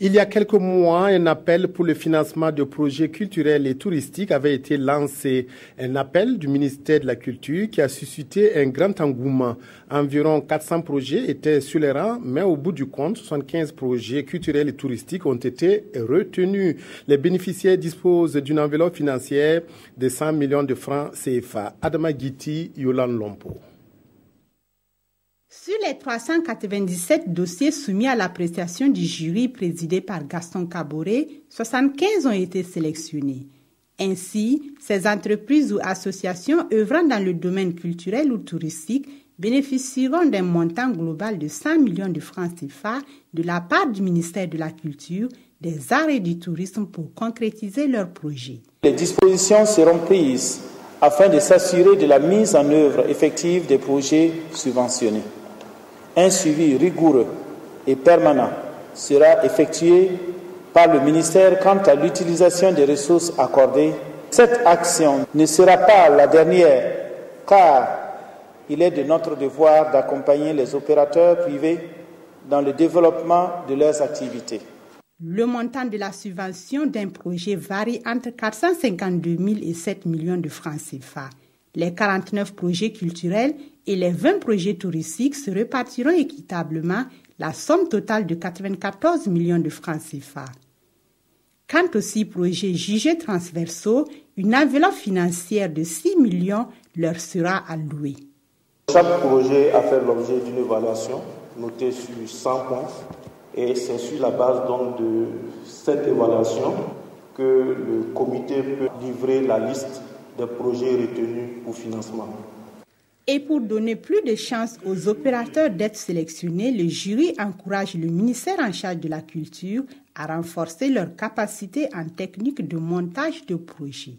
Il y a quelques mois, un appel pour le financement de projets culturels et touristiques avait été lancé. Un appel du ministère de la Culture qui a suscité un grand engouement. Environ 400 projets étaient sur les rangs, mais au bout du compte, 75 projets culturels et touristiques ont été retenus. Les bénéficiaires disposent d'une enveloppe financière de 100 millions de francs CFA. Adama Guiti, Yolande Lompo. Sur les 397 dossiers soumis à l'appréciation du jury présidé par Gaston Kaboré, 75 ont été sélectionnés. Ainsi, ces entreprises ou associations œuvrant dans le domaine culturel ou touristique bénéficieront d'un montant global de 100 millions de francs CFA de la part du ministère de la Culture, des Arts et du Tourisme pour concrétiser leurs projets. Les dispositions seront prises afin de s'assurer de la mise en œuvre effective des projets subventionnés. Un suivi rigoureux et permanent sera effectué par le ministère quant à l'utilisation des ressources accordées. Cette action ne sera pas la dernière, car il est de notre devoir d'accompagner les opérateurs privés dans le développement de leurs activités. Le montant de la subvention d'un projet varie entre 452 000 et 7 millions de francs CFA. Les 49 projets culturels et les 20 projets touristiques se répartiront équitablement la somme totale de 94 millions de francs CFA. Quant aux 6 projets jugés transversaux, une enveloppe financière de 6 millions leur sera allouée. Chaque projet a fait l'objet d'une évaluation notée sur 100 points et c'est sur la base donc de cette évaluation que le comité peut livrer la liste des projets retenus pour financement. Et pour donner plus de chances aux opérateurs d'être sélectionnés, le jury encourage le ministère en charge de la culture à renforcer leur capacité en technique de montage de projets.